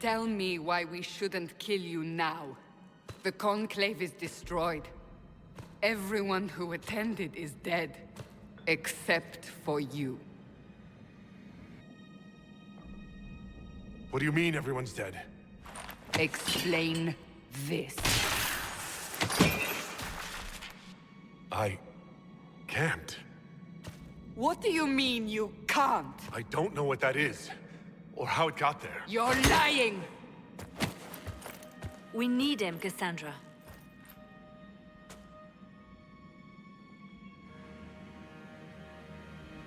tell me why we shouldn't kill you now. The Conclave is destroyed. Everyone who attended is dead. Except for you. What do you mean everyone's dead? Explain this. I can't. What do you mean you can't? I don't know what that is, or how it got there. You're lying! We need him, Cassandra.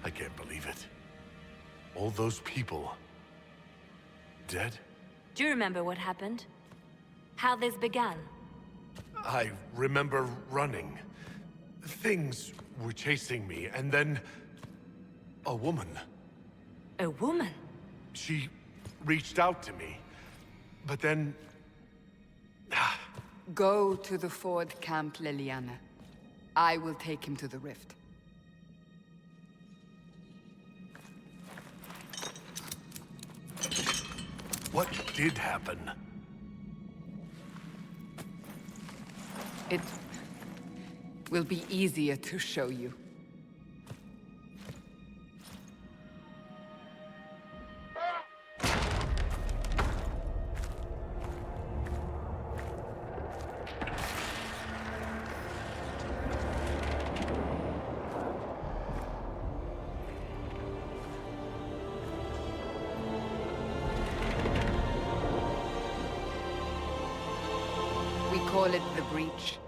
I can't believe it. All those people... dead? Do you remember what happened? How this began? I remember running. Things were chasing me, and then... a woman. A woman? She reached out to me, but then... Go to the Ford Camp, Liliana. I will take him to the rift. What did happen? It will be easier to show you. We call it the Breach.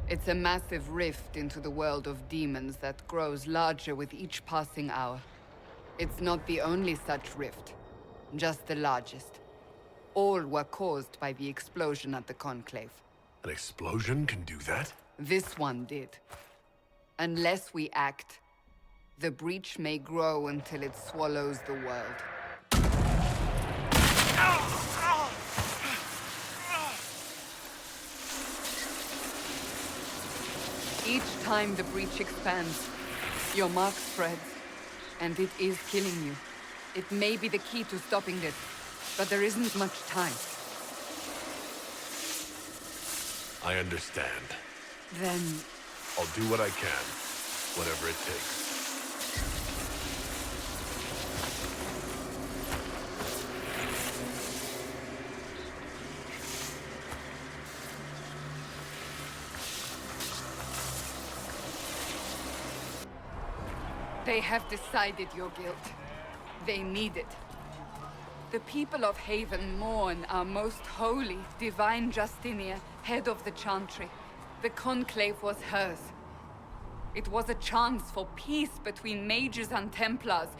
It's a massive rift into the world of demons that grows larger with each passing hour. It's not the only such rift, just the largest. All were caused by the explosion at the Conclave. An explosion can do that? This one did. Unless we act, the Breach may grow until it swallows the world. Each time the Breach expands, your mark spreads, and it is killing you. It may be the key to stopping this, but there isn't much time. I understand. Then... I'll do what I can, whatever it takes. They have decided your guilt. They need it. The people of Haven mourn our most holy, divine Justinia, head of the Chantry. The Conclave was hers. It was a chance for peace between mages and Templars.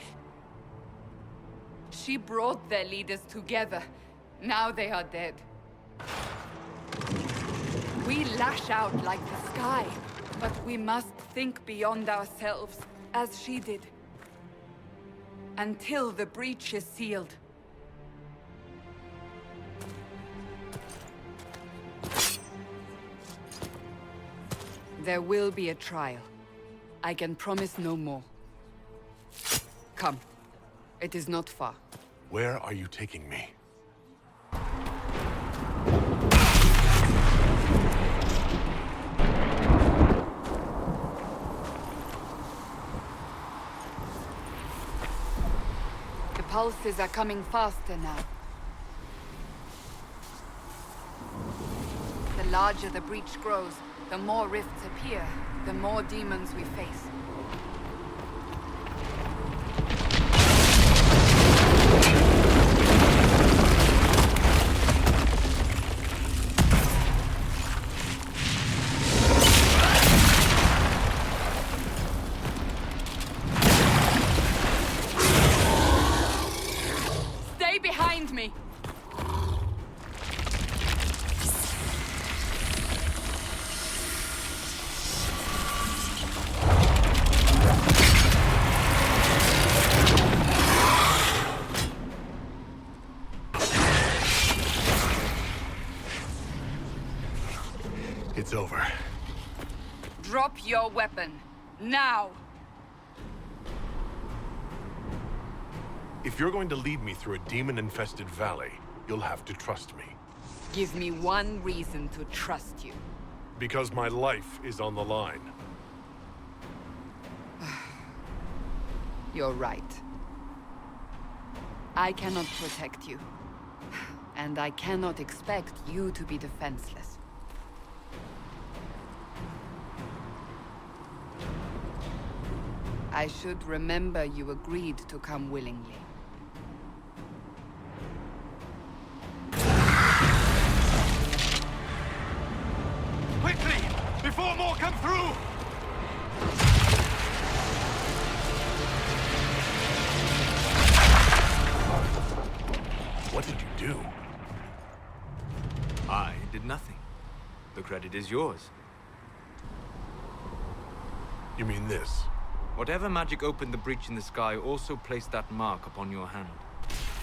She brought their leaders together. Now they are dead. We lash out like the sky, but we must think beyond ourselves, as she did. Until the Breach is sealed. There will be a trial. I can promise no more. Come. It is not far. Where are you taking me? The pulses are coming faster now. The larger the Breach grows, the more rifts appear, the more demons we face. Stay behind me! It's over. Drop your weapon. Now! If you're going to lead me through a demon-infested valley, you'll have to trust me. Give me one reason to trust you. Because my life is on the line. You're right. I cannot protect you. And I cannot expect you to be defenseless. I should remember you agreed to come willingly. Quickly! Before more come through! What did you do? I did nothing. The credit is yours. You mean this? Whatever magic opened the breach in the sky also placed that mark upon your hand.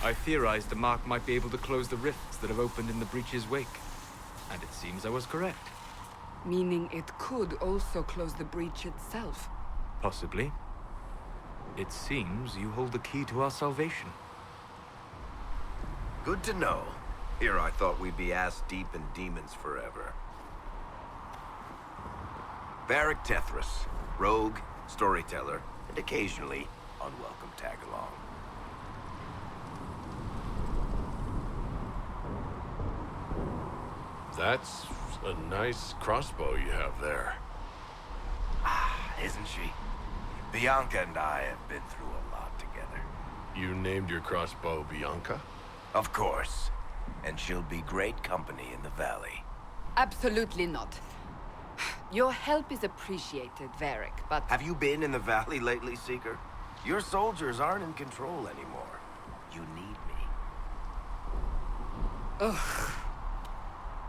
I theorized the mark might be able to close the rifts that have opened in the breach's wake. And it seems I was correct. Meaning it could also close the breach itself. Possibly. It seems you hold the key to our salvation. Good to know. Here I thought we'd be ass-deep in demons forever. Varric Tethras, rogue, storyteller, and occasionally unwelcome tag-along. That's a nice crossbow you have there. Ah, isn't she? Bianca and I have been through a lot together. You named your crossbow Bianca? Of course. And she'll be great company in the valley. Absolutely not. Your help is appreciated, Varric, but... Have you been in the valley lately, Seeker? Your soldiers aren't in control anymore. You need me. Ugh.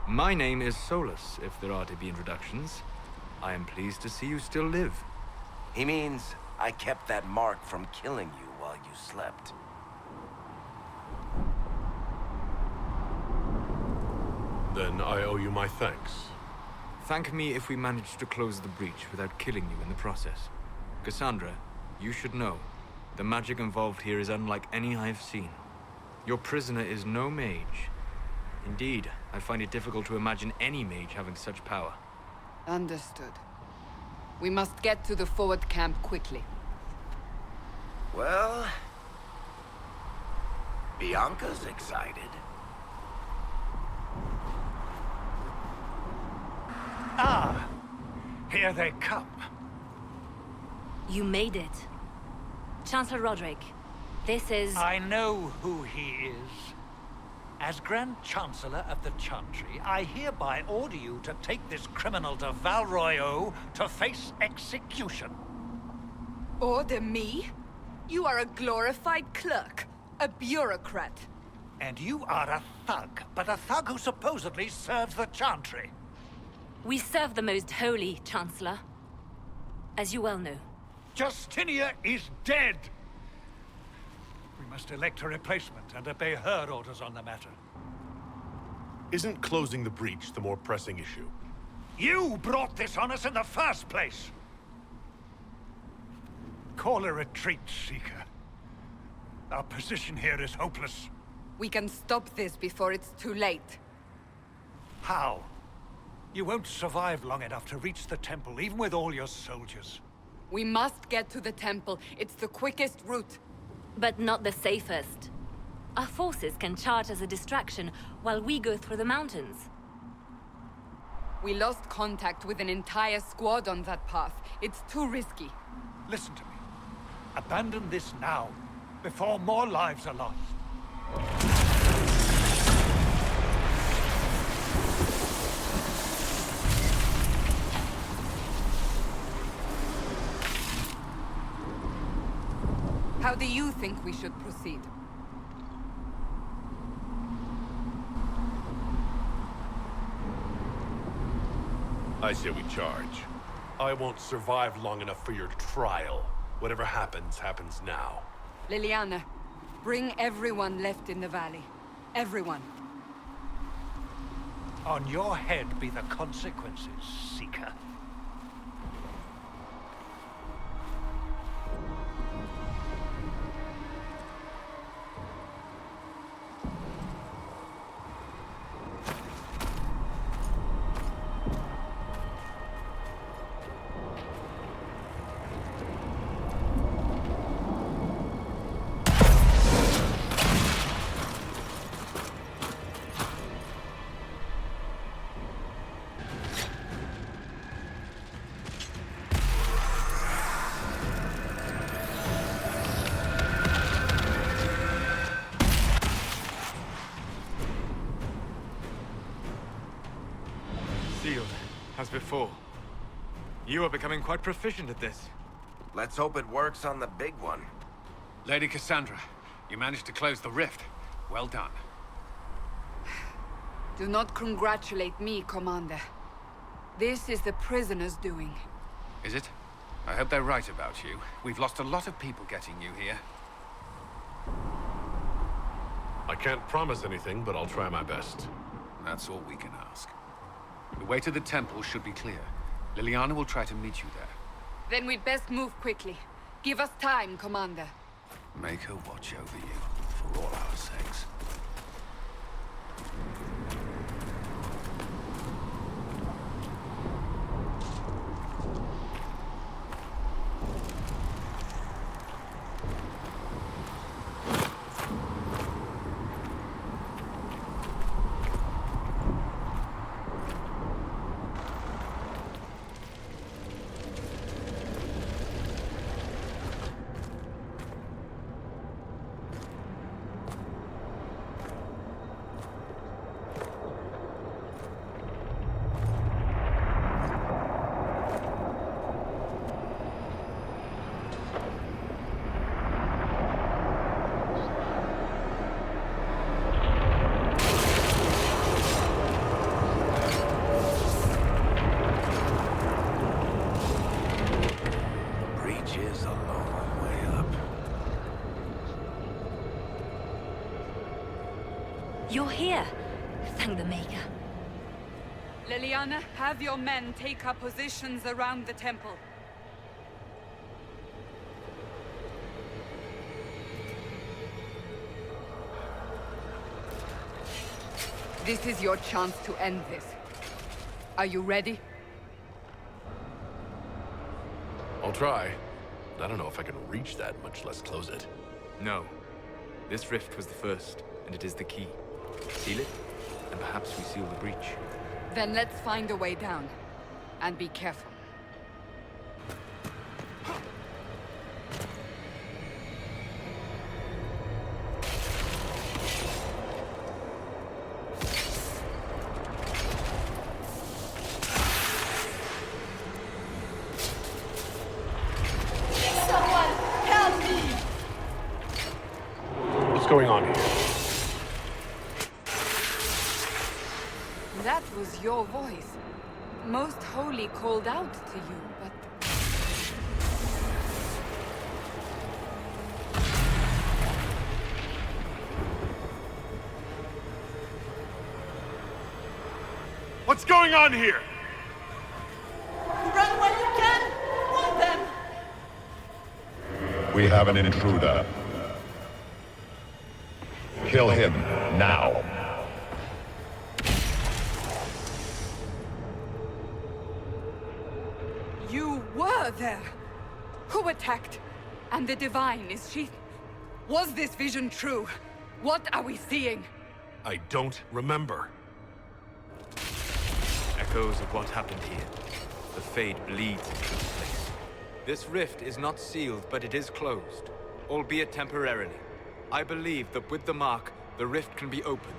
My name is Solus, if there are to be introductions. I am pleased to see you still live. He means I kept that mark from killing you while you slept. Then I owe you my thanks. Thank me if we manage to close the breach without killing you in the process. Cassandra, you should know, the magic involved here is unlike any I've seen. Your prisoner is no mage. Indeed, I find it difficult to imagine any mage having such power. Understood. We must get to the forward camp quickly. Well... Bianca's excited. Ah, here they come. You made it. Chancellor Roderick, this is... I know who he is. As Grand Chancellor of the Chantry, I hereby order you to take this criminal to Val Royeaux to face execution. Order me? You are a glorified clerk, a bureaucrat. And you are a thug, but a thug who supposedly serves the Chantry. We serve the most holy, Chancellor. As you well know. Justinia is dead! We must elect a replacement and obey her orders on the matter. Isn't closing the breach the more pressing issue? You brought this on us in the first place! Call a retreat, Seeker. Our position here is hopeless. We can stop this before it's too late. How? You won't survive long enough to reach the temple, even with all your soldiers. We must get to the temple. It's the quickest route. But not the safest. Our forces can charge as a distraction while we go through the mountains. We lost contact with an entire squad on that path. It's too risky. Listen to me. Abandon this now, before more lives are lost. How do you think we should proceed? I say we charge. I won't survive long enough for your trial. Whatever happens, happens now. Liliana, bring everyone left in the valley. Everyone. On your head be the consequences, Seeker. sealed, as before. You are becoming quite proficient at this. Let's hope it works on the big one. Lady Cassandra, you managed to close the rift. Well done. Do not congratulate me, Commander. This is the prisoner's doing. Is it? I hope they're right about you. We've lost a lot of people getting you here. I can't promise anything, but I'll try my best. That's all we can ask. The way to the temple should be clear. Liliana will try to meet you there. Then we'd best move quickly. Give us time, Commander. Make her watch over you, for all our sakes. You're here. Thank the Maker. Liliana, have your men take up positions around the temple. This is your chance to end this. Are you ready? I'll try. I don't know if I can reach that, much less close it. No. This rift was the first, and it is the key. Seal it, and perhaps we seal the breach. Then let's find a way down. And be careful. Someone help me! What's going on here? That was your voice. Most Holy called out to you, but... What's going on here? Run when you can! Want them! We have an intruder. Kill him now. You were there! Who attacked? And the Divine, is she... Was this vision true? What are we seeing? I don't remember. Echoes of what happened here. The Fade bleeds into this place. This rift is not sealed, but it is closed, albeit temporarily. I believe that with the mark, the rift can be opened,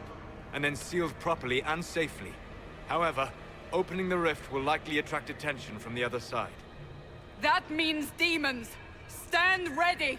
and then sealed properly and safely. However, opening the rift will likely attract attention from the other side. That means demons! Stand ready!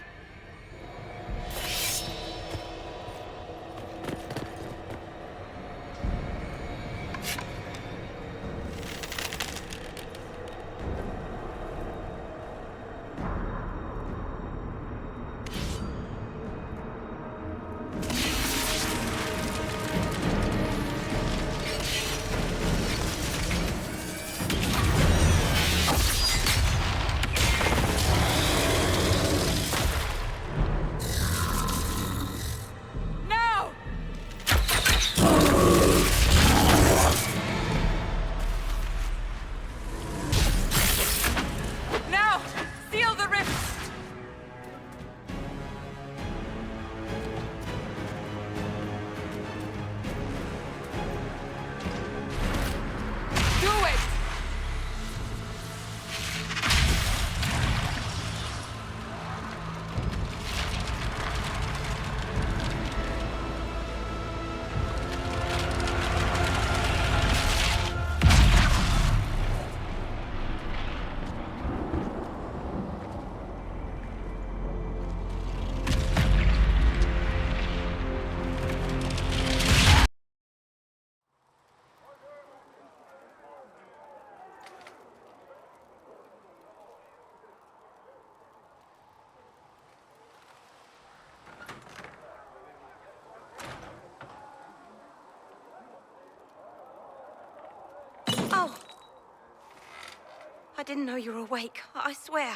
I didn't know you were awake, I swear.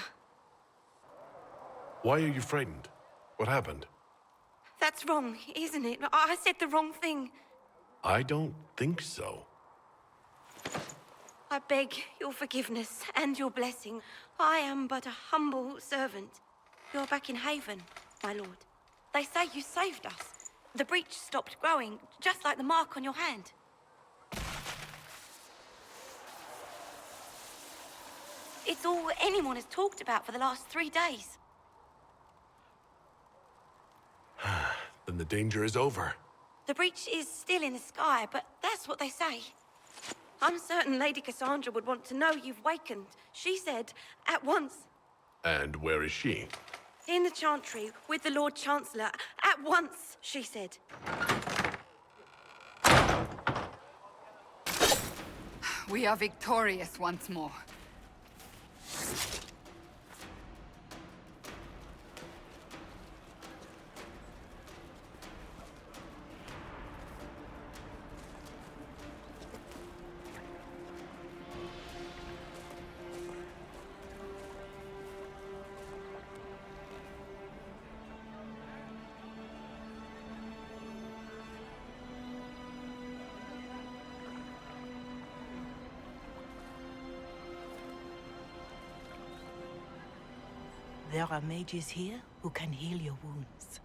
Why are you frightened? What happened? That's wrong, isn't it? I said the wrong thing. I don't think so. I beg your forgiveness and your blessing. I am but a humble servant. You're back in Haven, my lord. They say you saved us. The breach stopped growing, just like the mark on your hand. It's all anyone has talked about for the last 3 days. Then the danger is over. The breach is still in the sky, but that's what they say. I'm certain Lady Cassandra would want to know you've wakened. She said, at once. And where is she? In the Chantry, with the Lord Chancellor. At once, she said. We are victorious once more. There are mages here who can heal your wounds.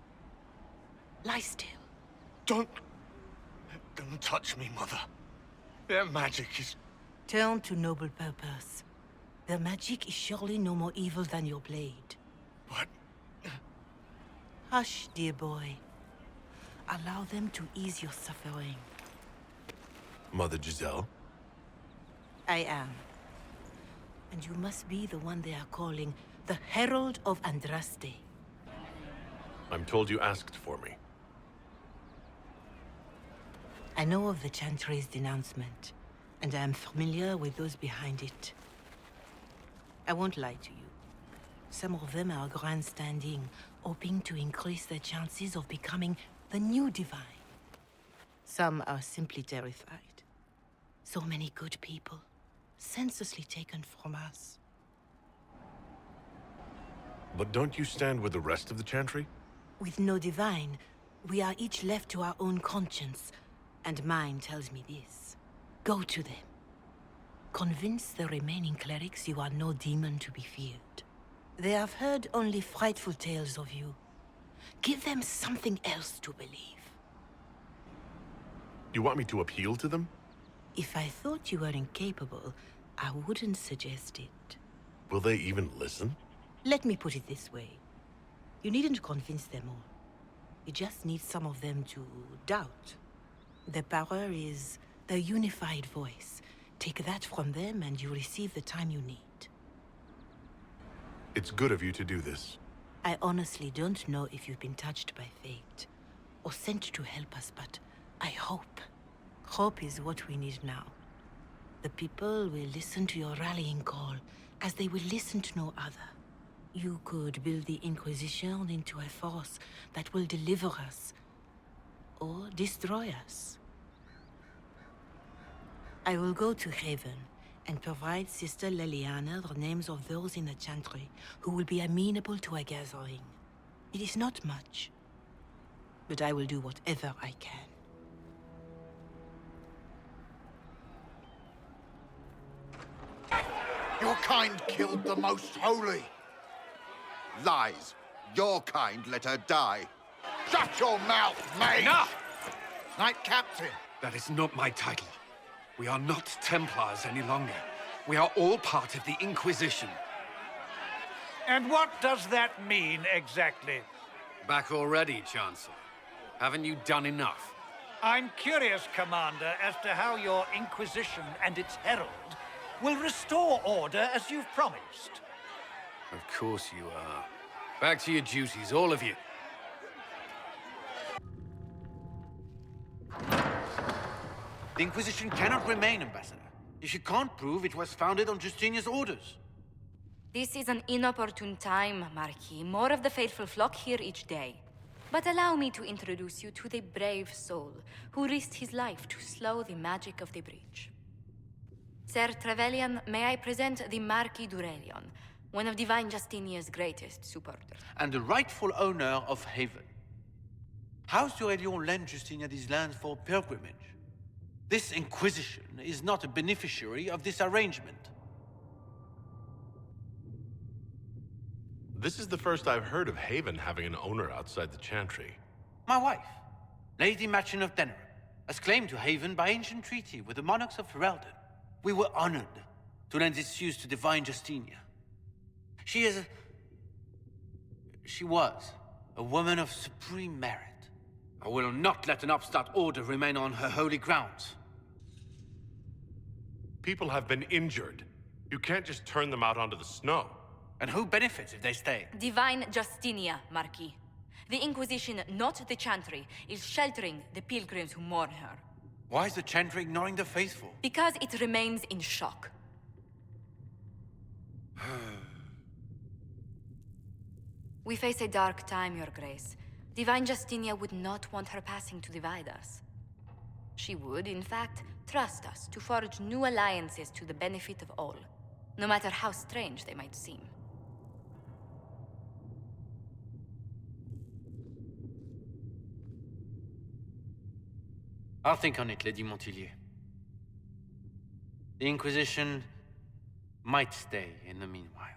Lie still. Don't touch me, Mother. Their magic is... Turn to noble purpose. Their magic is surely no more evil than your blade. But... Hush, dear boy. Allow them to ease your suffering. Mother Giselle? I am. And you must be the one they are calling the Herald of Andraste. I'm told you asked for me. I know of the Chantry's denouncement, and I am familiar with those behind it. I won't lie to you. Some of them are grandstanding, hoping to increase their chances of becoming the new divine. Some are simply terrified. So many good people, senselessly taken from us. But don't you stand with the rest of the Chantry? With no divine, we are each left to our own conscience, and mine tells me this. Go to them. Convince the remaining clerics you are no demon to be feared. They have heard only frightful tales of you. Give them something else to believe. You want me to appeal to them? If I thought you were incapable, I wouldn't suggest it. Will they even listen? Let me put it this way. You needn't convince them all. You just need some of them to doubt. Their power is their unified voice. Take that from them and you receive the time you need. It's good of you to do this. I honestly don't know if you've been touched by fate or sent to help us, but I hope. Hope is what we need now. The people will listen to your rallying call as they will listen to no other. You could build the Inquisition into a force that will deliver us, or destroy us. I will go to Haven and provide Sister Leliana the names of those in the Chantry who will be amenable to a gathering. It is not much, but I will do whatever I can. Your kind killed the Most Holy. Lies. Your kind let her die. Shut your mouth, mate! Enough! Knight Captain. That is not my title. We are not Templars any longer. We are all part of the Inquisition. And what does that mean, exactly? Back already, Chancellor. Haven't you done enough? I'm curious, Commander, as to how your Inquisition and its Herald will restore order as you've promised. Of course you are. Back to your duties, all of you. The Inquisition cannot remain, Ambassador, if you can't prove it was founded on Justinian's orders. This is an inopportune time, Marquis. More of the faithful flock here each day. But allow me to introduce you to the brave soul who risked his life to slow the magic of the breach. Ser Trevelyan, may I present the Marquis d'Aurelion, one of Divine Justinia's greatest supporters. And the rightful owner of Haven. House d'Aurelion lent Justinia these lands for pilgrimage. This Inquisition is not a beneficiary of this arrangement. This is the first I've heard of Haven having an owner outside the Chantry. My wife, Lady Machin of Denerim, has claimed to Haven by ancient treaty with the monarchs of Ferelden. We were honored to lend its use to Divine Justinia. She was a woman of supreme merit. I will not let an upstart order remain on her holy grounds. People have been injured. You can't just turn them out onto the snow. And who benefits if they stay? Divine Justinia, Marquis. The Inquisition, not the Chantry, is sheltering the pilgrims who mourn her. Why is the Chantry ignoring the faithful? Because it remains in shock. We face a dark time, Your Grace. Divine Justinia would not want her passing to divide us. She would, in fact, trust us to forge new alliances to the benefit of all, no matter how strange they might seem. I'll think on it, Lady Montillier. The Inquisition might stay in the meanwhile.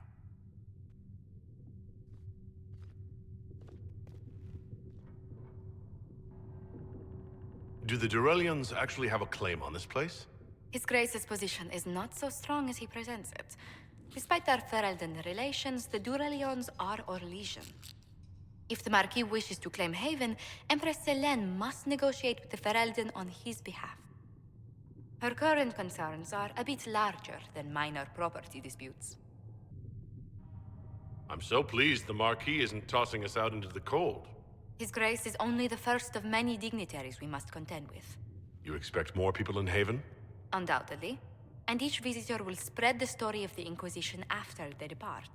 Do the Durelians actually have a claim on this place? His Grace's position is not so strong as he presents it. Despite their Ferelden relations, the Durelions are our legion. If the Marquis wishes to claim Haven, Empress Selene must negotiate with the Ferelden on his behalf. Her current concerns are a bit larger than minor property disputes. I'm so pleased the Marquis isn't tossing us out into the cold. His Grace is only the first of many dignitaries we must contend with. You expect more people in Haven? Undoubtedly. And each visitor will spread the story of the Inquisition after they depart.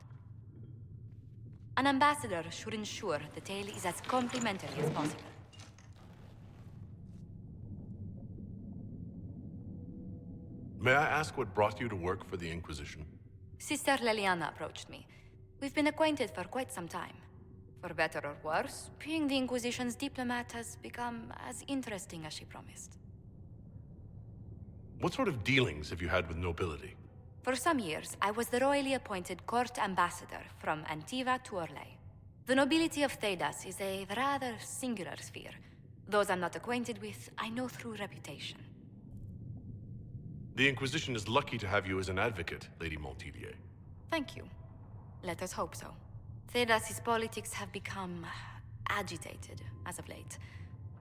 An ambassador should ensure the tale is as complimentary as possible. May I ask what brought you to work for the Inquisition? Sister Leliana approached me. We've been acquainted for quite some time. For better or worse, being the Inquisition's diplomat has become as interesting as she promised. What sort of dealings have you had with nobility? For some years, I was the royally appointed court ambassador from Antiva to Orlais. The nobility of Thedas is a rather singular sphere. Those I'm not acquainted with, I know through reputation. The Inquisition is lucky to have you as an advocate, Lady Montillier. Thank you. Let us hope so. Thedas's politics have become agitated as of late.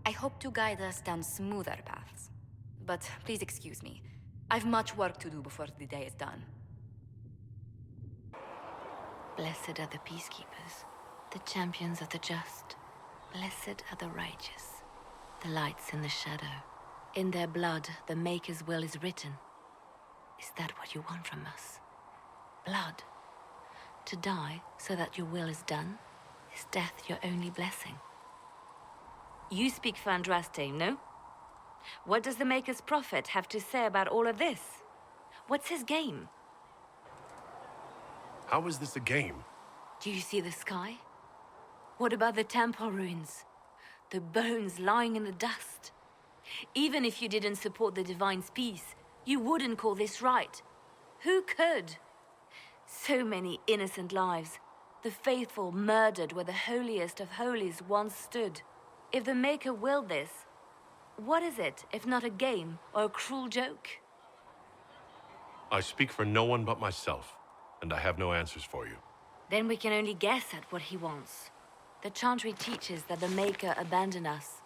I hope to guide us down smoother paths. But please excuse me. I've much work to do before the day is done. Blessed are the peacekeepers, the champions of the just. Blessed are the righteous, the lights in the shadow. In their blood, the Maker's will is written. Is that what you want from us? Blood? To die so that your will is done? Is death your only blessing? You speak for Andraste, no? What does the Maker's prophet have to say about all of this? What's his game? How is this a game? Do you see the sky? What about the temple ruins? The bones lying in the dust? Even if you didn't support the Divine's peace, you wouldn't call this right. Who could? So many innocent lives. The faithful murdered where the holiest of holies once stood. If the Maker willed this, what is it if not a game or a cruel joke? I speak for no one but myself, and I have no answers for you. Then we can only guess at what he wants. The Chantry teaches that the Maker abandoned us.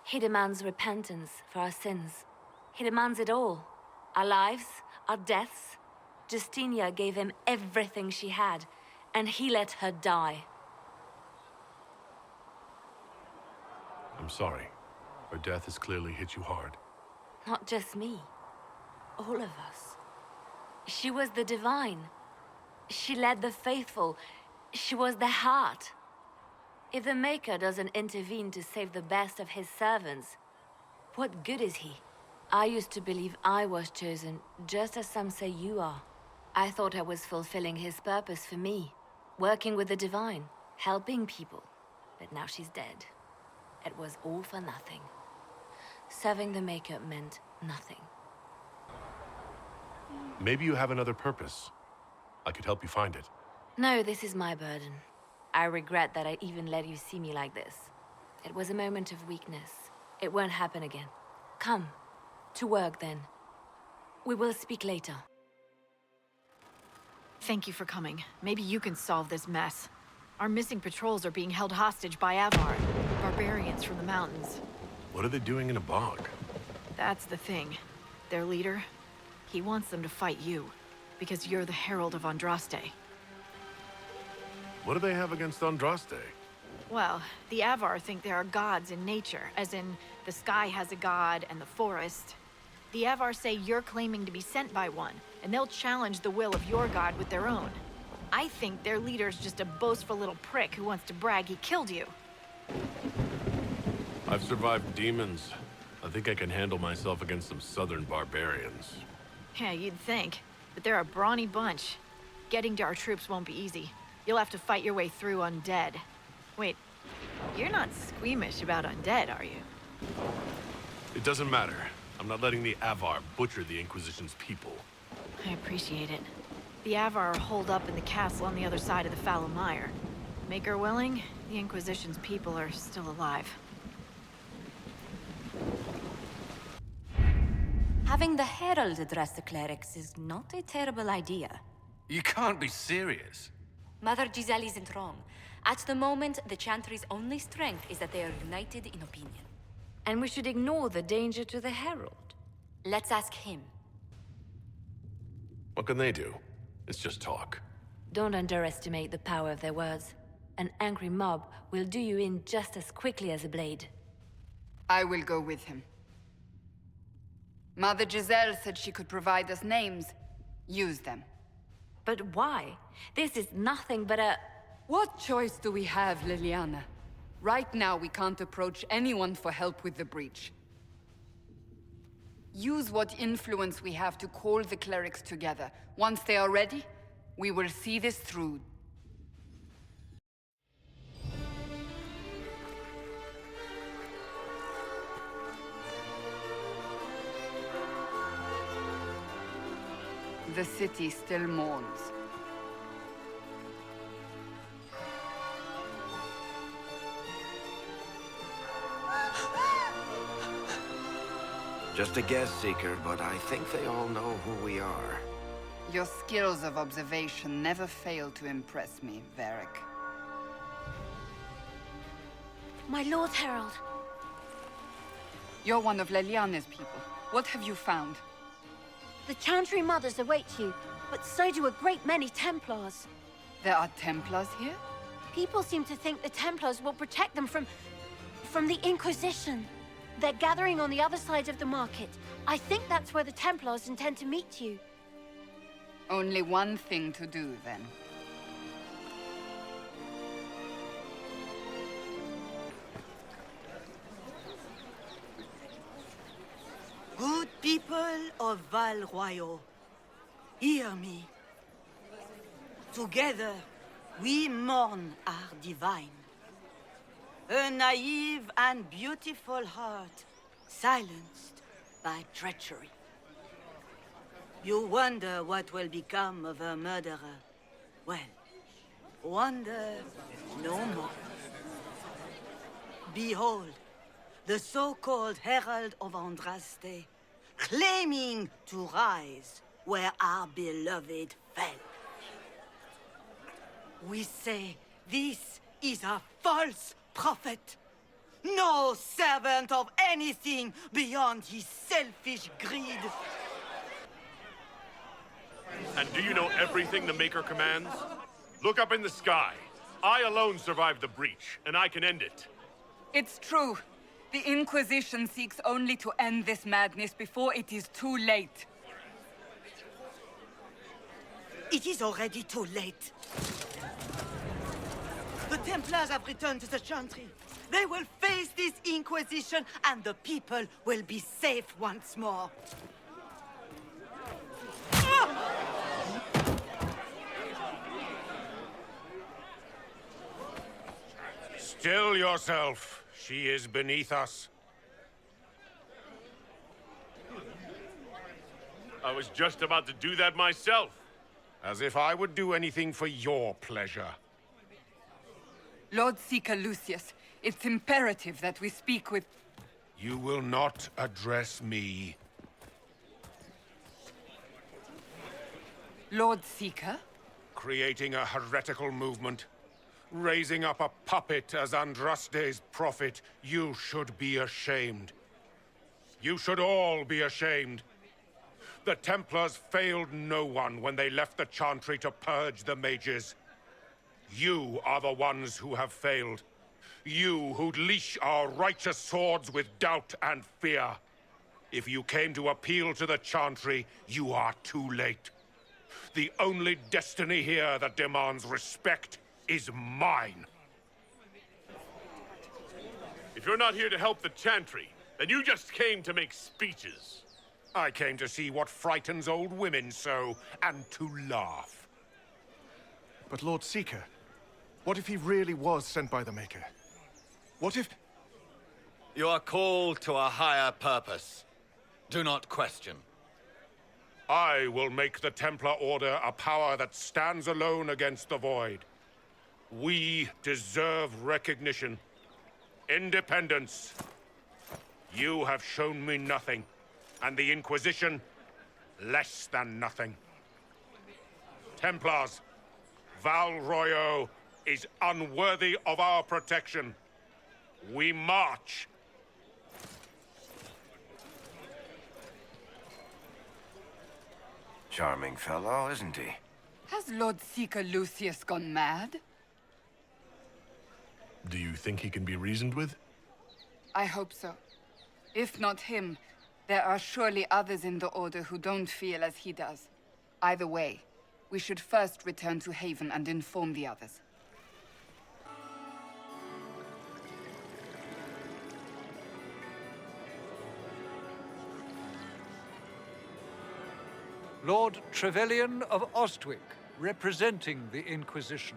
He demands repentance for our sins. He demands it all. Our lives, our deaths. Justinia gave him everything she had, and he let her die. I'm sorry. Her death has clearly hit you hard. Not just me. All of us. She was the Divine. She led the faithful. She was their heart. If the Maker doesn't intervene to save the best of his servants, what good is he? I used to believe I was chosen, just as some say you are. I thought I was fulfilling his purpose for me, working with the divine, helping people. But now she's dead. It was all for nothing. Serving the Maker meant nothing. Maybe you have another purpose. I could help you find it. No, this is my burden. I regret that I even let you see me like this. It was a moment of weakness. It won't happen again. Come. To work, then. We will speak later. Thank you for coming. Maybe you can solve this mess. Our missing patrols are being held hostage by Avar, barbarians from the mountains. What are they doing in a bog? That's the thing. Their leader, he wants them to fight you, because you're the Herald of Andraste. What do they have against Andraste? Well, the Avar think there are gods in nature, as in the sky has a god and the forest. The Avar say you're claiming to be sent by one, and they'll challenge the will of your god with their own. I think their leader's just a boastful little prick who wants to brag he killed you. I've survived demons. I think I can handle myself against some southern barbarians. Yeah, you'd think. But they're a brawny bunch. Getting to our troops won't be easy. You'll have to fight your way through undead. Wait, you're not squeamish about undead, are you? It doesn't matter. I'm not letting the Avar butcher the Inquisition's people. I appreciate it. The Avar are holed up in the castle on the other side of the fallow mire. Maker willing, the Inquisition's people are still alive. Having the Herald address the clerics is not a terrible idea. You can't be serious. Mother Giselle isn't wrong. At the moment, the Chantry's only strength is that they are united in opinion. And we should ignore the danger to the Herald. Let's ask him. What can they do? It's just talk. Don't underestimate the power of their words. An angry mob will do you in just as quickly as a blade. I will go with him. Mother Giselle said she could provide us names. Use them. But why? This is nothing but a... What choice do we have, Liliana? Right now, we can't approach anyone for help with the breach. Use what influence we have to call the clerics together. Once they are ready, we will see this through. The city still mourns. Just a guess, Seeker, but I think they all know who we are. Your skills of observation never fail to impress me, Varric. My Lord Herald. You're one of Leliana's people. What have you found? The Chantry Mothers await you, but so do a great many Templars. There are Templars here? People seem to think the Templars will protect them from the Inquisition. They're gathering on the other side of the market. I think that's where the Templars intend to meet you. Only one thing to do, then. Good people of Val Royal, hear me. Together, we mourn our divine. A naive and beautiful heart, silenced by treachery. You wonder what will become of a murderer. Well, wonder no more. Behold, the so-called Herald of Andraste, claiming to rise where our beloved fell. We say this is a false prophet. No servant of anything beyond his selfish greed. And do you know everything the Maker commands? Look up in the sky. I alone survived the breach, and I can end it. It's true. The Inquisition seeks only to end this madness before it is too late. It is already too late. The Templars have returned to the Chantry. They will face this Inquisition, and the people will be safe once more. Still yourself. She is beneath us. I was just about to do that myself. As if I would do anything for your pleasure. Lord Seeker Lucius, it's imperative that we speak with... You will not address me. Lord Seeker? Creating a heretical movement. Raising up a puppet as Andraste's prophet. You should be ashamed. You should all be ashamed. The Templars failed no one when they left the Chantry to purge the mages. You are the ones who have failed. You who'd leash our righteous swords with doubt and fear. If you came to appeal to the Chantry, you are too late. The only destiny here that demands respect is mine. If you're not here to help the Chantry, then you just came to make speeches. I came to see what frightens old women so, and to laugh. But Lord Seeker, what if he really was sent by the Maker? What if... You are called to a higher purpose. Do not question. I will make the Templar Order a power that stands alone against the Void. We deserve recognition. Independence. You have shown me nothing. And the Inquisition, less than nothing. Templars, Val Royo is unworthy of our protection. We march. Charming fellow, isn't he? Has Lord Seeker Lucius gone mad? Do you think he can be reasoned with? I hope so. If not him, there are surely others in the Order who don't feel as he does. Either way, we should first return to Haven and inform the others. Lord Trevelyan of Ostwick, representing the Inquisition.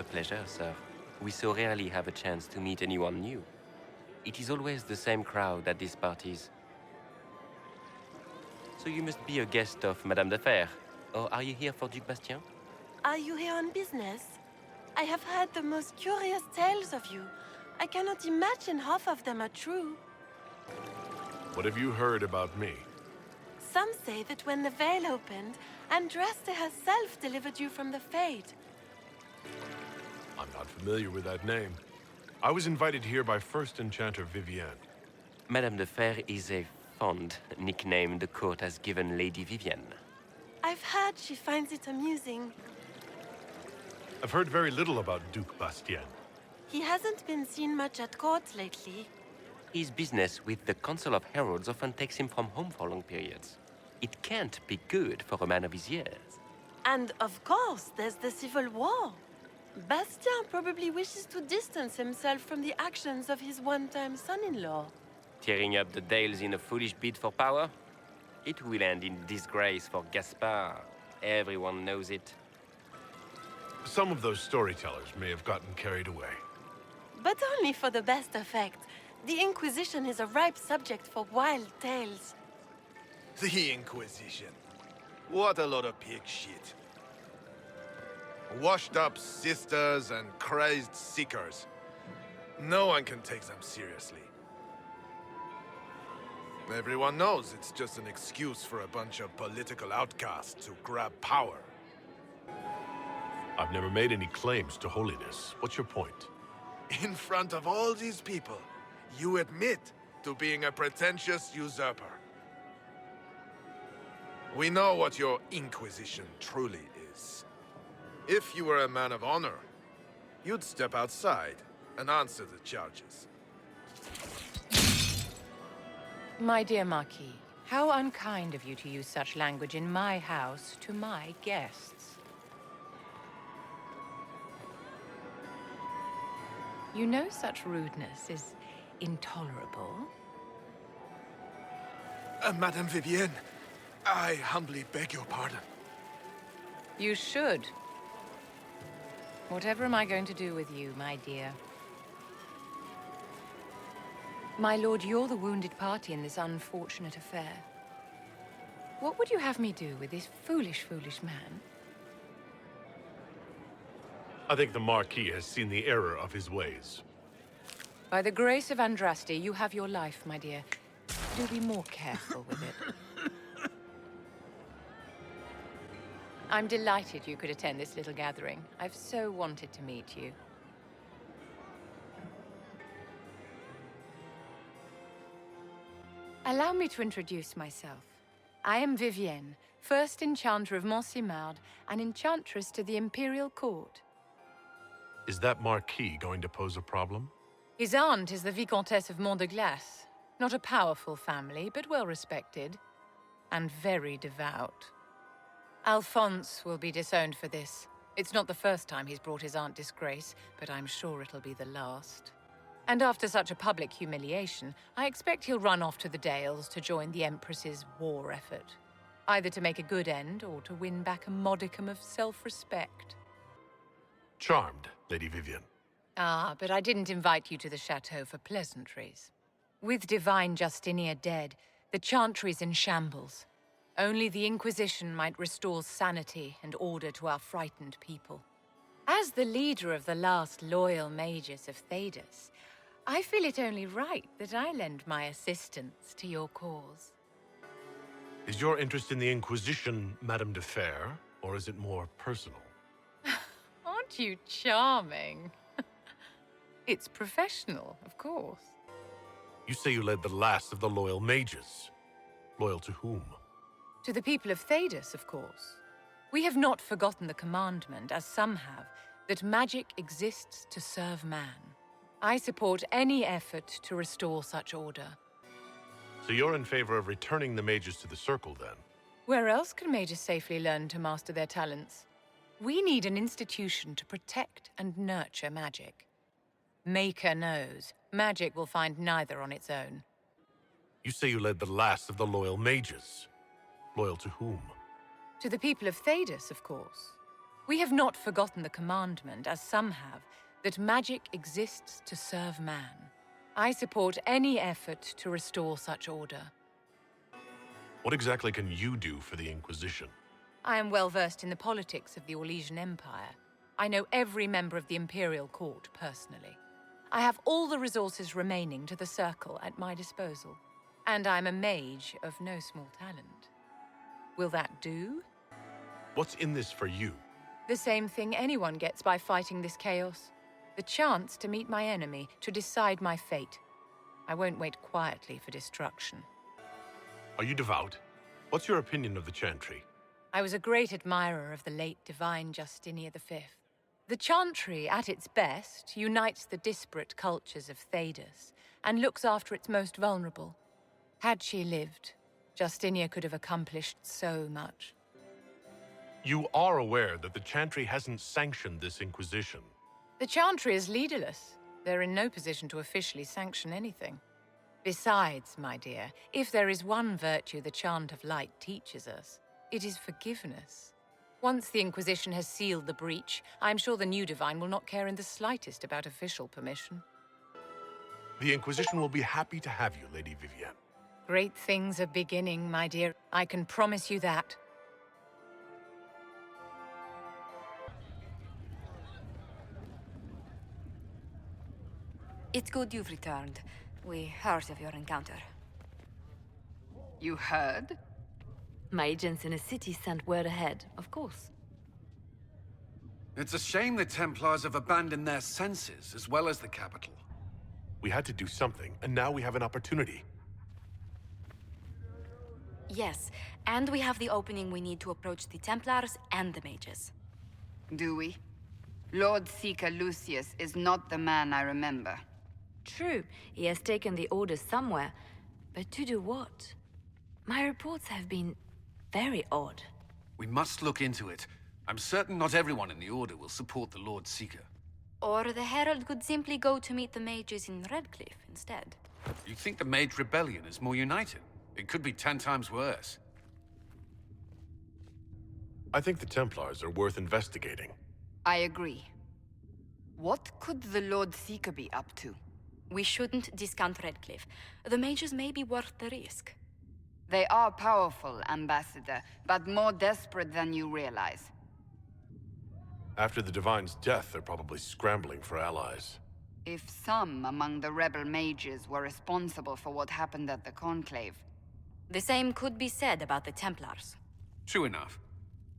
A pleasure, sir. We so rarely have a chance to meet anyone new. It is always the same crowd at these parties. So you must be a guest of Madame de Fer. Or are you here for Duc Bastien? Are you here on business? I have heard the most curious tales of you. I cannot imagine half of them are true. What have you heard about me? Some say that when the veil opened, Andraste herself delivered you from the Fade. I'm not familiar with that name. I was invited here by First Enchanter Vivienne. Madame de Fer is a fond nickname the court has given Lady Vivienne. I've heard she finds it amusing. I've heard very little about Duc Bastien. He hasn't been seen much at court lately. His business with the Council of Heralds often takes him from home for long periods. It can't be good for a man of his years. And of course, there's the Civil War. Bastien probably wishes to distance himself from the actions of his one-time son-in-law. Tearing up the Dales in a foolish bid for power? It will end in disgrace for Gaspard. Everyone knows it. Some of those storytellers may have gotten carried away. But only for the best effect. The Inquisition is a ripe subject for wild tales. The Inquisition. What a lot of pig shit. Washed-up sisters and crazed seekers. No one can take them seriously. Everyone knows it's just an excuse for a bunch of political outcasts to grab power. I've never made any claims to holiness. What's your point? In front of all these people, you admit to being a pretentious usurper. We know what your Inquisition truly is. If you were a man of honor, you'd step outside and answer the charges. My dear Marquis, how unkind of you to use such language in my house to my guests. You know such rudeness is intolerable. Madame Vivienne, I humbly beg your pardon. You should. Whatever am I going to do with you, my dear? My lord, you're the wounded party in this unfortunate affair. What would you have me do with this foolish, foolish man? I think the Marquis has seen the error of his ways. By the grace of Andraste, you have your life, my dear. Do be more careful with it. I'm delighted you could attend this little gathering. I've so wanted to meet you. Allow me to introduce myself. I am Vivienne, first Enchanter of Montsimard and Enchantress to the Imperial Court. Is that Marquis going to pose a problem? His aunt is the Vicomtesse of Mont de Glace. Not a powerful family, but well respected. And very devout. Alphonse will be disowned for this. It's not the first time he's brought his aunt disgrace, but I'm sure it'll be the last. And after such a public humiliation, I expect he'll run off to the Dales to join the Empress's war effort. Either to make a good end, or to win back a modicum of self-respect. Charmed, Lady Vivienne. Ah, but I didn't invite you to the chateau for pleasantries. With Divine Justinia dead, the Chantry's in shambles. Only the Inquisition might restore sanity and order to our frightened people. As the leader of the last loyal mages of Thedas, I feel it only right that I lend my assistance to your cause. Is your interest in the Inquisition, Madame de Fer, or is it more personal? Aren't you charming? It's professional, of course. You say you led the last of the loyal mages. Loyal to whom? To the people of Thedas, of course. We have not forgotten the commandment, as some have, that magic exists to serve man. I support any effort to restore such order. So you're in favor of returning the mages to the Circle, then? Where else can mages safely learn to master their talents? We need an institution to protect and nurture magic. Maker knows, magic will find neither on its own. You say you led the last of the loyal mages. Loyal to whom? To the people of Thedas, of course. We have not forgotten the commandment, as some have, that magic exists to serve man. I support any effort to restore such order. What exactly can you do for the Inquisition? I am well versed in the politics of the Orlesian Empire. I know every member of the Imperial Court personally. I have all the resources remaining to the Circle at my disposal. And I'm a mage of no small talent. Will that do? What's in this for you? The same thing anyone gets by fighting this chaos. The chance to meet my enemy, to decide my fate. I won't wait quietly for destruction. Are you devout? What's your opinion of the Chantry? I was a great admirer of the late Divine Justinia V. The Chantry, at its best, unites the disparate cultures of Thedas and looks after its most vulnerable. Had she lived, Justinia could have accomplished so much. You are aware that the Chantry hasn't sanctioned this Inquisition. The Chantry is leaderless. They're in no position to officially sanction anything. Besides, my dear, if there is one virtue the Chant of Light teaches us, it is forgiveness. Once the Inquisition has sealed the breach, I'm sure the new Divine will not care in the slightest about official permission. The Inquisition will be happy to have you, Lady Vivienne. Great things are beginning, my dear. I can promise you that. It's good you've returned. We heard of your encounter. You heard? My agents in the city sent word ahead, of course. It's a shame the Templars have abandoned their senses, as well as the capital. We had to do something, and now we have an opportunity. Yes, and we have the opening we need to approach the Templars and the mages. Do we? Lord Seeker Lucius is not the man I remember. True, he has taken the orders somewhere, but to do what? My reports have been very odd. We must look into it. I'm certain not everyone in the Order will support the Lord Seeker. Or the Herald could simply go to meet the mages in Redcliffe instead. You think the Mage Rebellion is more united? It could be 10 times worse. I think the Templars are worth investigating. I agree. What could the Lord Seeker be up to? We shouldn't discount Redcliffe. The mages may be worth the risk. They are powerful, Ambassador, but more desperate than you realize. After the Divine's death, they're probably scrambling for allies. If some among the rebel mages were responsible for what happened at the Conclave... The same could be said about the Templars. True enough.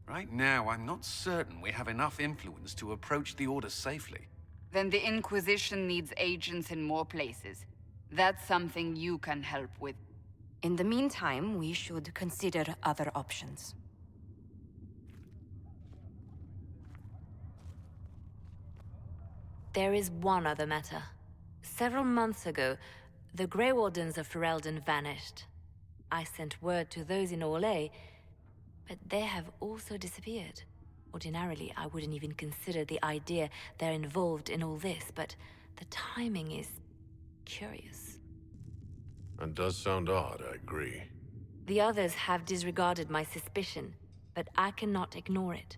Right now, I'm not certain we have enough influence to approach the Order safely. Then the Inquisition needs agents in more places. That's something you can help with. In the meantime, we should consider other options. There is one other matter. Several months ago, the Grey Wardens of Ferelden vanished. I sent word to those in Orlais, but they have also disappeared. Ordinarily, I wouldn't even consider the idea they're involved in all this, but the timing is curious. That does sound odd, I agree. The others have disregarded my suspicion, but I cannot ignore it.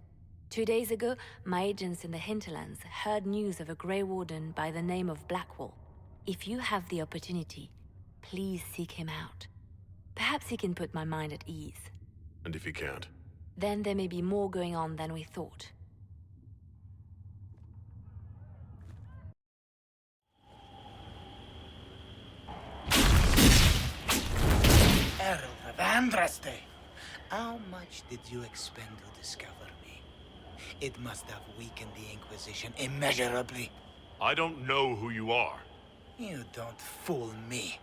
2 days ago, my agents in the hinterlands heard news of a Grey Warden by the name of Blackwall. If you have the opportunity, please seek him out. Perhaps he can put my mind at ease. And if he can't? Then there may be more going on than we thought. Herald of Andraste, how much did you expend to discover me? It must have weakened the Inquisition immeasurably. I don't know who you are. You don't fool me.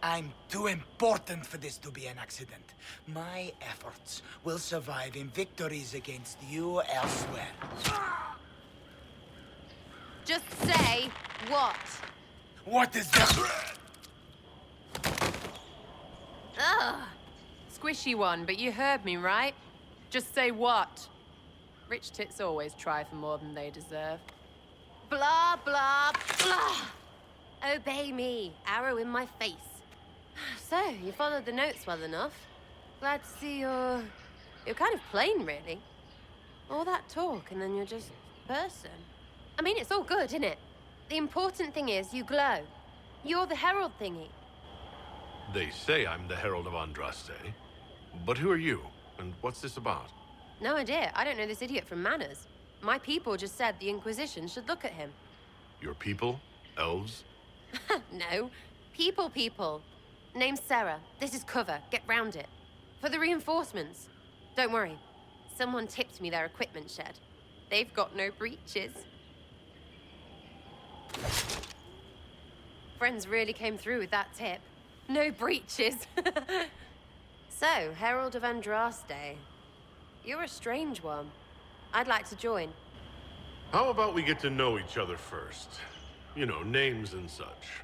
I'm too important for this to be an accident. My efforts will survive in victories against you elsewhere. Just say what? What is that? Ugh. Squishy one, but you heard me, right? Just say what? Rich tits always try for more than they deserve. Blah, blah, blah. Obey me. Arrow in my face. So, you followed the notes well enough. Glad to see you're kind of plain, really. All that talk, and then you're just person. I mean, it's all good, isn't it? The important thing is you glow. You're the herald thingy. They say I'm the Herald of Andraste. But who are you? And what's this about? No idea. I don't know this idiot from Manners. My people just said the Inquisition should look at him. Your people? Elves? No. People. Name's Sarah. This is cover. Get round it. For the reinforcements. Don't worry. Someone tipped me their equipment shed. They've got no breaches. Friends really came through with that tip. No breaches. So, Herald of Andraste. You're a strange one. I'd like to join. How about we get to know each other first? You know, names and such.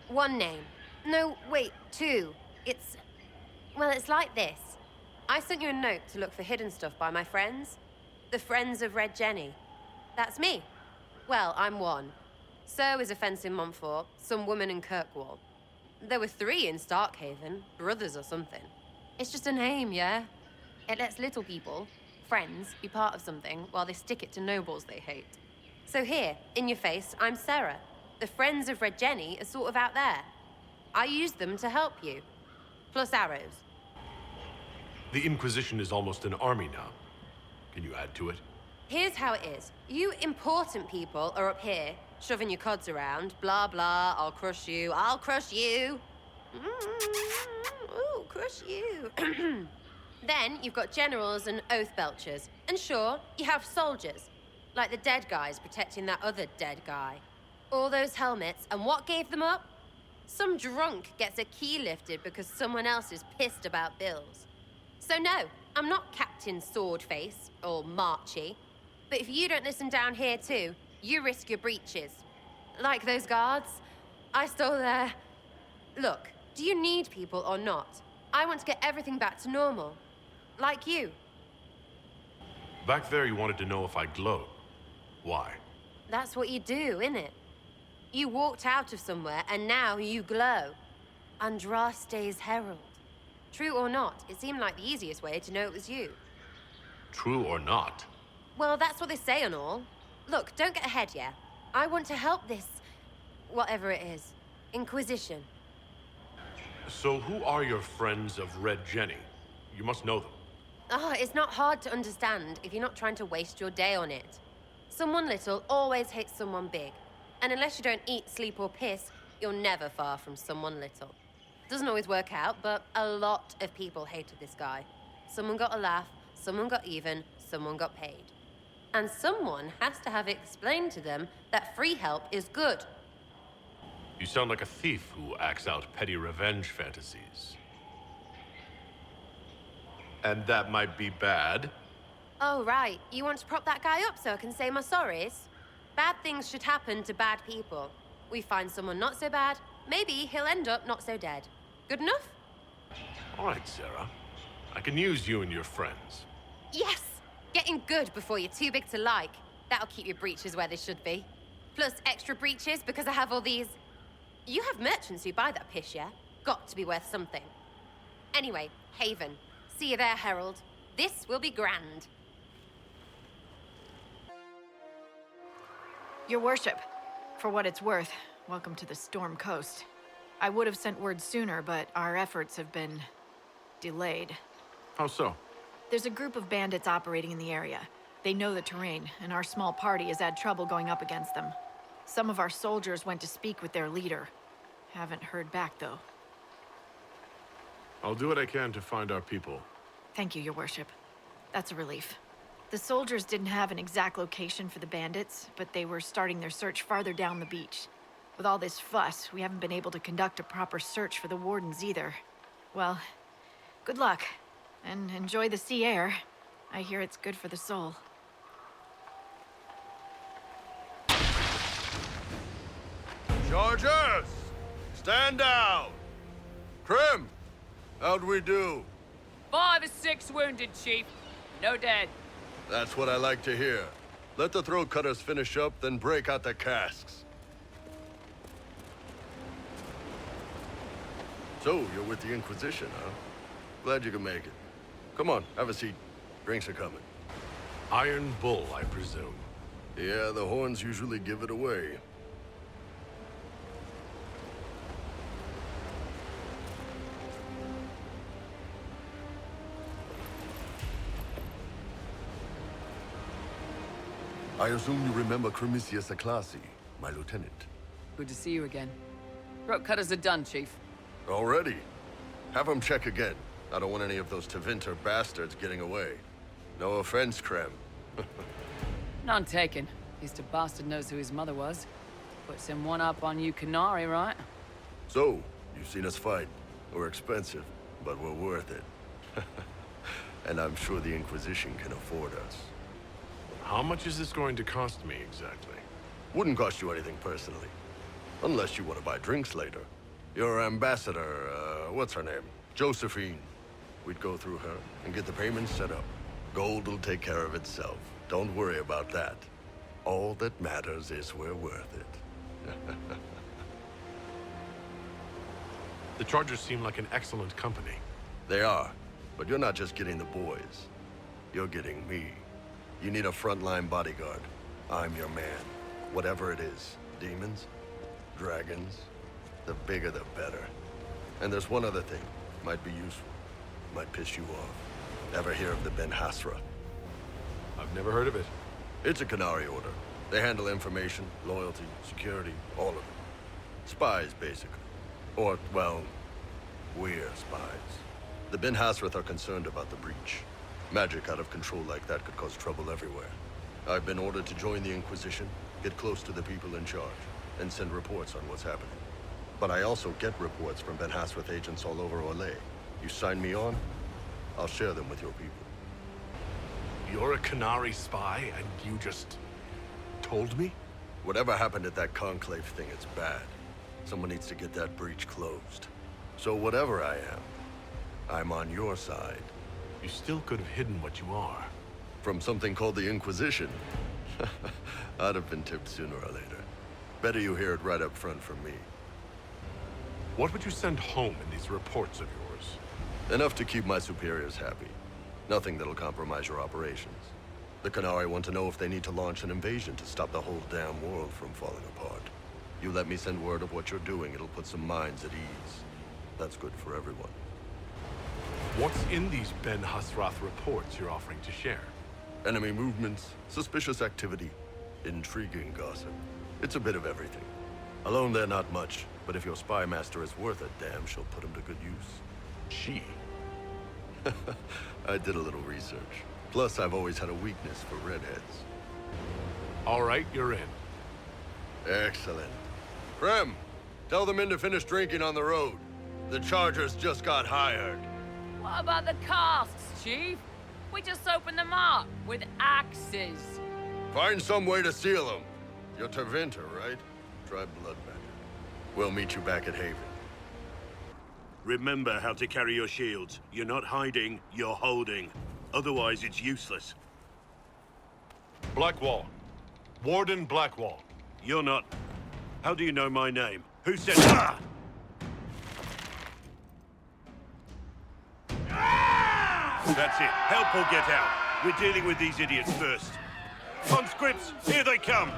One name. No, wait, two. Well, it's like this. I sent you a note to look for hidden stuff by my friends. The Friends of Red Jenny. That's me. Well, I'm one. So is a fence in Montfort, some woman in Kirkwall. There were 3 in Starkhaven, brothers or something. It's just a name, yeah? It lets little people, friends, be part of something while they stick it to nobles they hate. So here, in your face, I'm Sarah. The Friends of Red Jenny are sort of out there. I use them to help you. Plus arrows. The Inquisition is almost an army now. Can you add to it? Here's how it is. You important people are up here, shoving your cods around. Blah, blah, I'll crush you. Ooh, crush you. Then you've got generals and oath belchers. And sure, you have soldiers. Like the dead guys protecting that other dead guy. All those helmets, and what gave them up? Some drunk gets a key lifted because someone else is pissed about bills. So no, I'm not Captain Swordface, or Marchy. But if you don't listen down here too, you risk your breeches. Like those guards. I stole their... Look, do you need people or not? I want to get everything back to normal. Like you. Back there, you wanted to know if I glowed. Why? That's what you do, innit? You walked out of somewhere, and now you glow. Andraste's herald. True or not, it seemed like the easiest way to know it was you. True or not? Well, that's what they say and all. Look, don't get ahead, yeah? I want to help this... whatever it is. Inquisition. So who are your friends of Red Jenny? You must know them. Oh, it's not hard to understand if you're not trying to waste your day on it. Someone little always hates someone big. And unless you don't eat, sleep, or piss, you're never far from someone little. Doesn't always work out, but a lot of people hated this guy. Someone got a laugh, someone got even, someone got paid. And someone has to have explained to them that free help is good. You sound like a thief who acts out petty revenge fantasies. And that might be bad. Oh, right. You want to prop that guy up so I can say my sorries? Bad things should happen to bad people. We find someone not so bad, maybe he'll end up not so dead. Good enough? All right, Sarah. I can use you and your friends. Yes! Getting good before you're too big to like. That'll keep your breeches where they should be. Plus extra breeches because I have all these... You have merchants who buy that piss, yeah? Got to be worth something. Anyway, Haven. See you there, Herald. This will be grand. Your worship, for what it's worth, welcome to the Storm Coast. I would have sent word sooner, but our efforts have been... delayed. How so? There's a group of bandits operating in the area. They know the terrain, and our small party has had trouble going up against them. Some of our soldiers went to speak with their leader. Haven't heard back, though. I'll do what I can to find our people. Thank you, Your Worship. That's a relief. The soldiers didn't have an exact location for the bandits, but they were starting their search farther down the beach. With all this fuss, we haven't been able to conduct a proper search for the wardens either. Well, good luck, and enjoy the sea air. I hear it's good for the soul. Chargers! Stand down! Krim! How'd we do? 5 or 6 wounded, Chief. No dead. That's what I like to hear. Let the throat cutters finish up, then break out the casks. So, you're with the Inquisition, huh? Glad you could make it. Come on, have a seat. Drinks are coming. Iron Bull, I presume. Yeah, the horns usually give it away. I assume you remember Cremisius Aclasi, my lieutenant. Good to see you again. Throat cutters are done, Chief. Already? Have them check again. I don't want any of those Tevinter bastards getting away. No offense, Krem. None taken. At least a bastard knows who his mother was. Puts him one up on you Canary, right? So, you've seen us fight. We're expensive, but we're worth it. And I'm sure the Inquisition can afford us. How much is this going to cost me, exactly? Wouldn't cost you anything personally. Unless you want to buy drinks later. Your ambassador, what's her name? Josephine. We'd go through her and get the payments set up. Gold will take care of itself. Don't worry about that. All that matters is we're worth it. The Chargers seem like an excellent company. They are, but you're not just getting the boys. You're getting me. You need a frontline bodyguard. I'm your man. Whatever it is. Demons? Dragons? The bigger the better. And there's one other thing. Might be useful. Might piss you off. Ever hear of the Ben Hasra? I've never heard of it. It's a Canary order. They handle information, loyalty, security, all of it. Spies, basically. Or, well, we're spies. The Ben Hasrath are concerned about the breach. Magic out of control like that could cause trouble everywhere. I've been ordered to join the Inquisition, get close to the people in charge, and send reports on what's happening. But I also get reports from Ben Hasrath agents all over Orlais. You sign me on, I'll share them with your people. You're a Canary spy, and you just told me? Whatever happened at that conclave thing, it's bad. Someone needs to get that breach closed. So whatever I am, I'm on your side. You still could have hidden what you are. From something called the Inquisition. I'd have been tipped sooner or later. Better you hear it right up front from me. What would you send home in these reports of yours? Enough to keep my superiors happy. Nothing that'll compromise your operations. The Qunari want to know if they need to launch an invasion to stop the whole damn world from falling apart. You let me send word of what you're doing, it'll put some minds at ease. That's good for everyone. What's in these Ben Hasrath reports you're offering to share? Enemy movements, suspicious activity, intriguing gossip. It's a bit of everything. Alone they're not much, but if your spy master is worth a damn, she'll put him to good use. She? I did a little research. Plus, I've always had a weakness for redheads. All right, you're in. Excellent. Rem, tell the men to finish drinking on the road. The Chargers just got hired. What about the casks, Chief? We just opened them up with axes. Find some way to seal them. You're Tervinter, right? Try blood magic. We'll meet you back at Haven. Remember how to carry your shields. You're not hiding, you're holding. Otherwise, it's useless. Blackwall. Warden Blackwall. You're not... How do you know my name? Who said... Ah! That's it. Help or get out. We're dealing with these idiots first. Conscripts, here they come!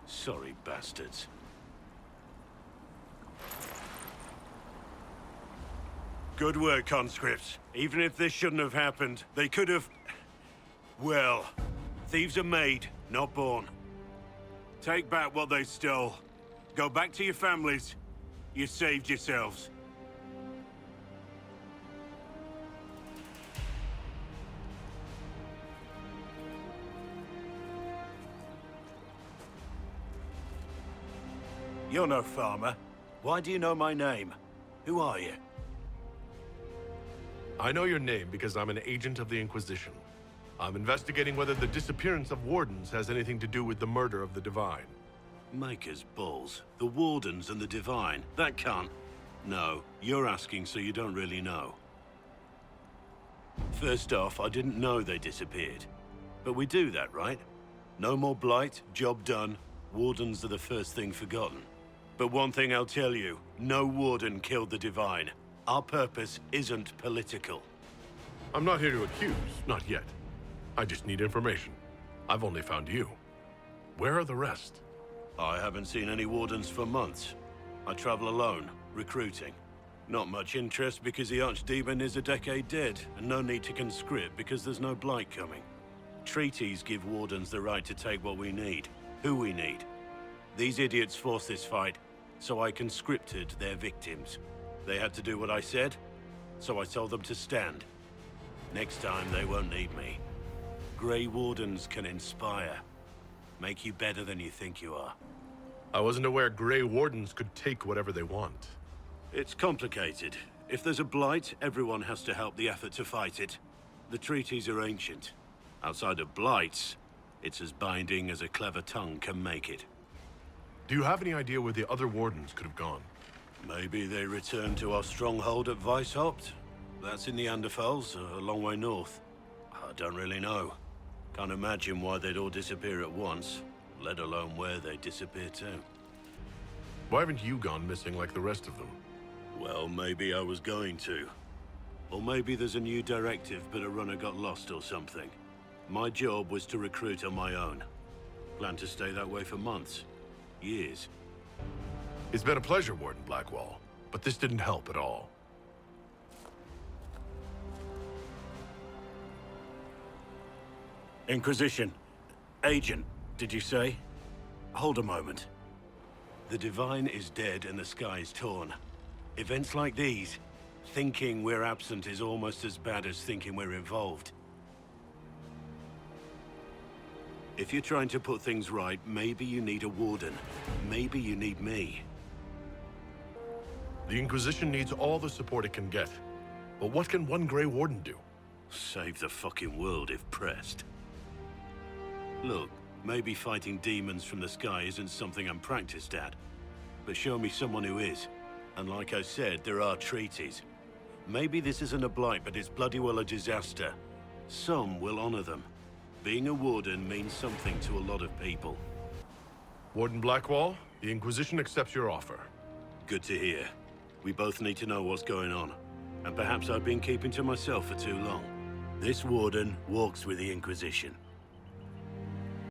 Sorry, bastards. Good work, conscripts. Even if this shouldn't have happened, they could have... Well, thieves are made, not born. Take back what they stole. Go back to your families. You saved yourselves. You're no farmer. Why do you know my name? Who are you? I know your name because I'm an agent of the Inquisition. I'm investigating whether the disappearance of Wardens has anything to do with the murder of the Divine. Maker's balls. The Wardens and the Divine. That can't... No, you're asking so you don't really know. First off, I didn't know they disappeared. But we do that, right? No more blight, job done. Wardens are the first thing forgotten. But one thing I'll tell you, no Warden killed the Divine. Our purpose isn't political. I'm not here to accuse, not yet. I just need information. I've only found you. Where are the rest? I haven't seen any Wardens for months. I travel alone, recruiting. Not much interest because the Archdemon is a decade dead, and no need to conscript because there's no blight coming. Treaties give Wardens the right to take what we need, who we need. These idiots forced this fight, so I conscripted their victims. They had to do what I said, so I told them to stand. Next time, they won't need me. Grey Wardens can inspire. Make you better than you think you are. I wasn't aware Grey Wardens could take whatever they want. It's complicated. If there's a blight, everyone has to help the effort to fight it. The treaties are ancient. Outside of blights, it's as binding as a clever tongue can make it. Do you have any idea where the other Wardens could have gone? Maybe they returned to our stronghold at Weishaupt. That's in the Anderfels, a long way north. I don't really know. Can't imagine why they'd all disappear at once, let alone where they'd disappear to. Why haven't you gone missing like the rest of them? Well, maybe I was going to. Or maybe there's a new directive, but a runner got lost or something. My job was to recruit on my own. Plan to stay that way for months. Years. It's been a pleasure, Warden Blackwall, but this didn't help at all. Inquisition. Agent, did you say? Hold a moment. The Divine is dead and the sky is torn. Events like these, thinking we're absent is almost as bad as thinking we're involved. If you're trying to put things right, maybe you need a Warden. Maybe you need me. The Inquisition needs all the support it can get. But what can one Grey Warden do? Save the fucking world if pressed. Look, maybe fighting demons from the sky isn't something I'm practiced at. But show me someone who is. And like I said, there are treaties. Maybe this isn't a blight, but it's bloody well a disaster. Some will honor them. Being a warden means something to a lot of people. Warden Blackwall, the Inquisition accepts your offer. Good to hear. We both need to know what's going on. And perhaps I've been keeping to myself for too long. This warden walks with the Inquisition.